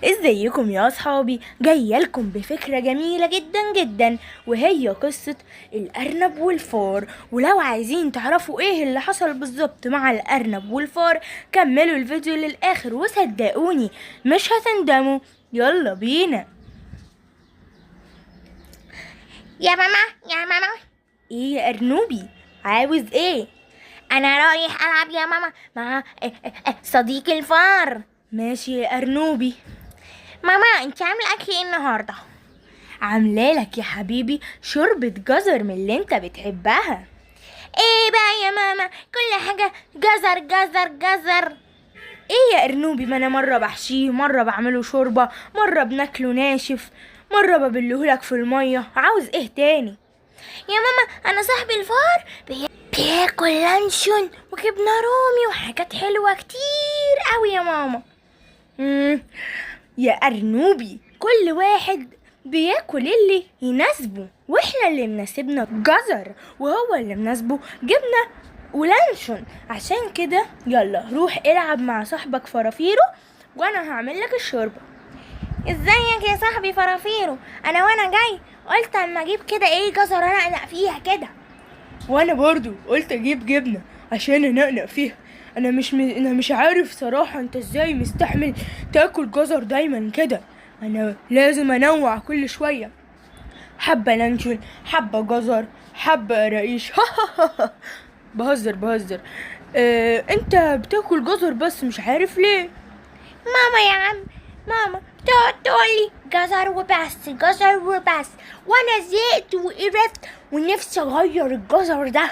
ازيكم يا اصحابي؟ جايه لكم بفكره جميله جدا جدا، وهي قصه الارنب والفار. ولو عايزين تعرفوا ايه اللي حصل بالظبط مع الارنب والفار، كملوا الفيديو للاخر وصدقوني مش هتندموا. يلا بينا. يا ماما يا ماما، ايه يا ارنوبي؟ عاوز ايه؟ انا رايح العب يا ماما مع صديقي الفار. ماشي يا ارنوبي. ماما، انت عامله اكل ايه النهارده؟ عاملالك يا حبيبي شوربه جزر من اللي انت بتحبها. ايه بقى يا ماما؟ كل حاجه جزر جزر جزر. ايه يا ارنوبي؟ ما انا مره بحشيه، مره بعمله شوربه، مره بناكله ناشف، مره ببلهولك في الميه. عاوز ايه تاني؟ يا ماما، انا صاحبي الفار بياكل لانشون وجبنه رومي وحاجات حلوه كتير قوي يا ماما. يا ارنوبي، كل واحد بياكل اللي يناسبه، واحنا اللي مناسبنا جزر، وهو اللي مناسبه جبنه ولانشون. عشان كده يلا روح العب مع صاحبك فرافيرو، وانا هعمل لك الشوربه. ازيك يا صاحبي فرافيرو؟ وانا جاي قلت اما اجيب كده ايه جزر انقنق فيها كده. وانا برضو قلت اجيب جبنه عشان انقنق فيها. انا مش عارف صراحه انت ازاي مستحمل تاكل جزر دايما كده. انا لازم انوع كل شويه، حبه لانشون، حبه جزر، حبه رقيش. بهزر. انت بتاكل جزر بس مش عارف ليه. ماما يا عم، ماما تقعد تقولي جزر وبس جزر وبس، وانا زهقت وقرفت ونفسي اغير الجزر ده.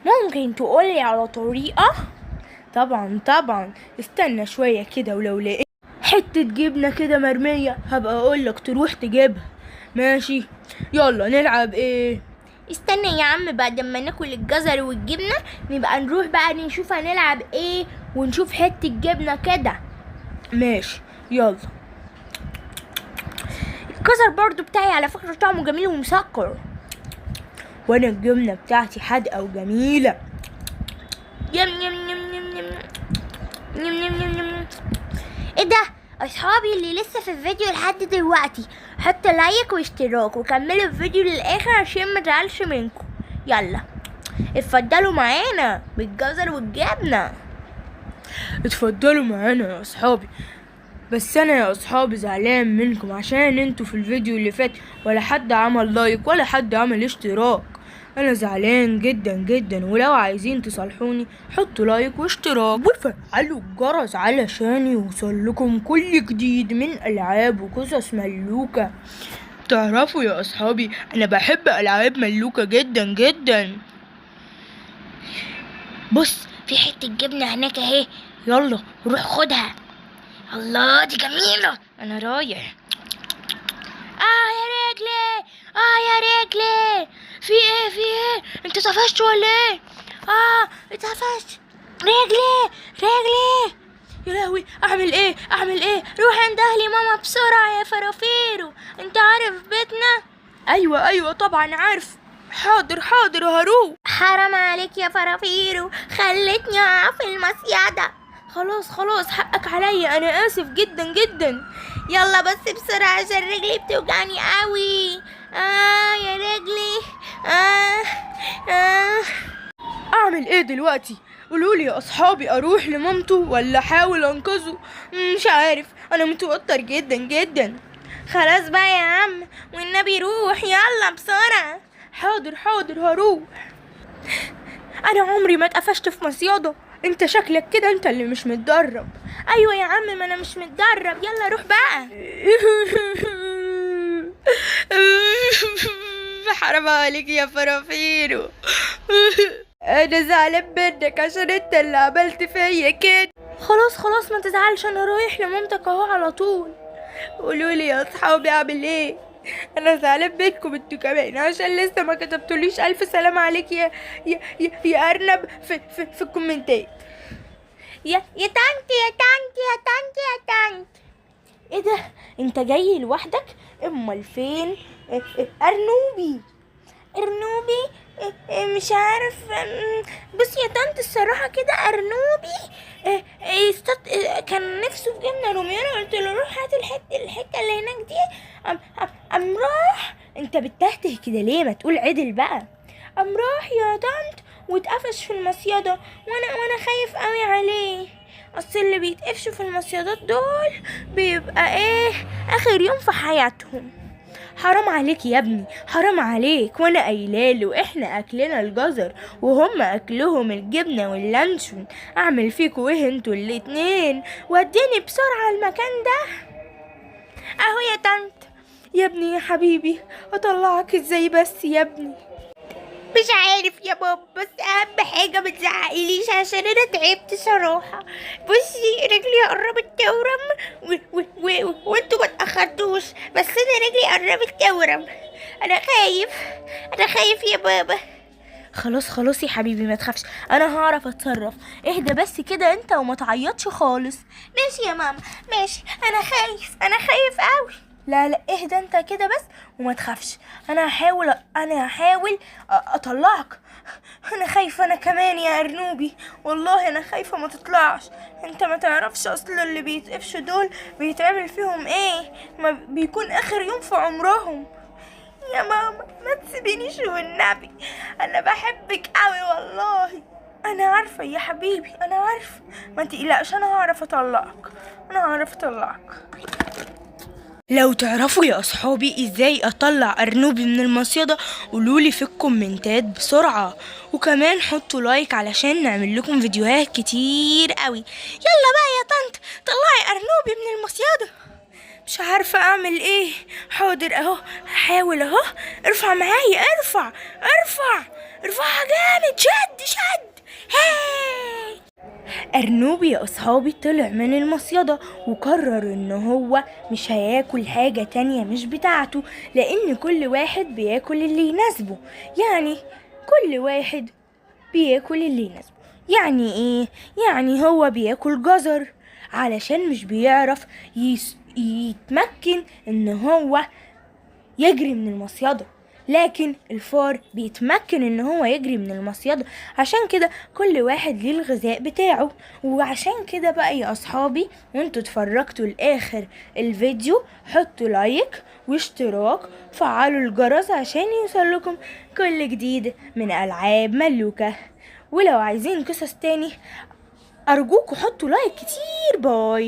ممكن تقولي على طريقة؟ طبعا، استنى شويه كده، ولو لقيت حته جبنه كده مرميه هبقى اقولك تروح تجيبها. ماشي، يلا نلعب ايه؟ استنى يا عم، بعد ما ناكل الجزر والجبنة نبقى نروح بقى نشوف هنلعب ايه، ونشوف حتة جبنة كده. ماشي يلا. الجزر برضو بتاعي على فكرة طعمه جميل ومسكر، وانا الجبنه بتاعتي حادقه وجميله. يم يم يم يم يم يم يم يم يم. ايه ده؟ اصحابي اللي لسه في الفيديو لحد دلوقتي، حطوا لايك واشتراك وكملوا الفيديو للاخر عشان ما تزعلش منكم. يلا اتفضلوا معانا بالجزر والجبنه. اتفضلوا معانا يا اصحابي. بس انا يا اصحابي زعلان منكم عشان انتوا في الفيديو اللي فات ولا حد عمل لايك ولا حد عمل اشتراك. انا زعلان جدا، ولو عايزين تصالحوني حطوا لايك واشتراك وفعلوا الجرس علشان يوصل لكم كل جديد من العاب وقصص ملوكة. تعرفوا يا اصحابي انا بحب العاب ملوكة جدا. بص، في حتة جبنة هناك اهي، يلا روح خدها. الله دي جميلة، انا رايح. يا رجلي، يا رجلي، في ايه انت طفشت ولا ايه؟ اتقفشت رجلي. يا لهوي، اعمل ايه؟ روح اندهلي ماما بسرعة يا فرافيرو، انت عارف بيتنا. ايوه طبعا عارف. حاضر هروح. حرام عليك يا فرافيرو، خلتني اقع في المصيدة. خلاص حقك عليا، انا اسف جدا. يلا بس بسرعة عشان رجلي بتوجعني قوي. يا رجلي. اعمل ايه دلوقتي؟ قولولي يا اصحابي، اروح لمامته ولا احاول انقذه؟ مش عارف، انا متوتر جدا. خلاص بقى يا عم، والنبي روح يلا بسرعة. حاضر هروح. انا عمري ما اتقفشت في مصيادة. انت شكلك كده انت اللي مش متدرب. ايوه يا عم، ما انا مش متدرب. يلا روح بقى. حرام عليك يا فرافيرو. انا زعلان منك عشان انت اللي عملت فيا كده. خلاص ما تزعلش، انا رايح لمامتك اهو على طول. قولولي يا اصحابي اعمل ايه؟ انا زعلان منكم انتوا كمان عشان لسه ما كتبتوليش الف سلام عليك يا ارنب في الكومنتات. يا طنط يا طنط يا طنط يا طنط. ايه ده؟ انت جاي لوحدك؟ امال فين ارنوبي؟ ارنوبي مش عارف. بص يا طنط الصراحة كده ارنوبي كان نفسه في جبنة روميانو، قلت له روح هات الحتة اللي هناك دي. قام راح. انت بتهته كده ليه؟ ما تقول عدل بقى. قام راح يا طنط واتقفش في المصيدة، وانا خايف قوي عليه. اصل اللي بيتقفشوا في المصيدات دول بيبقى اخر يوم في حياتهم. حرام عليك يا ابني، حرام عليك، وانا قايلاله احنا اكلنا الجزر وهم اكلهم الجبنه واللانشون. اعمل فيكوا ايه انتوا الاتنين؟ وديني بسرعه المكان ده. اهو يا طنط. يا ابني يا حبيبي، اطلعك ازاي بس يا ابني؟ مش عارف يا بابا، بس اهم حاجه ما تزعقليش عشان انا تعبت صراحه. بصي رجلي قربت تورم وانتوا ما اتاخرتوش، بس انا رجلي قربت تورم. انا خايف يا بابا. خلاص يا حبيبي ما تخافش، انا هعرف اتصرف. اهدى بس كده انت وما تعيطش خالص. ماشي يا ماما ماشي. انا خايف قوي. لا اهدى انت كده بس وما تخافش. انا هحاول اطلعك. انا خايفه انا كمان يا ارنوبي، والله انا خايفه ما تطلعش. انت ما تعرفش اصلا اللي بيتقفشوا دول بيتعمل فيهم ايه، ما بيكون اخر يوم في عمرهم. يا ماما ما تسيبينيش والنبي، انا بحبك قوي والله. انا عارفه يا حبيبي، انا عارفه، ما تقلقش، انا هعرف اطلعك. لو تعرفوا يا اصحابي ازاي اطلع ارنوبي من المصيدة قولولي في الكومنتات بسرعة، وكمان حطوا لايك علشان نعمل لكم فيديوهات كتير قوي. يلا بقى يا طنط طلعي ارنوبي من المصيدة. مش عارفة اعمل ايه. حاضر اهو، هحاول اهو. ارفع معايا، ارفعها جامد، شد. هاي ارنوبي يا اصحابي طلع من المصيدة وقرر ان هو مش هياكل حاجة تانية مش بتاعته، لان كل واحد بياكل اللي يناسبه. يعني كل واحد بياكل اللي يناسبه. يعني ايه؟ يعني هو بياكل جزر علشان مش بيعرف يتمكن ان هو يجري من المصيدة، لكن الفار بيتمكن ان هو يجري من المصيدة. عشان كده كل واحد ليه الغذاء بتاعه. وعشان كده بقى يا اصحابي، وانتوا اتفرجتوا لاخر الفيديو حطوا لايك واشتراك، فعلوا الجرس عشان يوصلكم كل جديد من العاب ملوكة. ولو عايزين قصص تاني ارجوكوا حطوا لايك كتير. باي.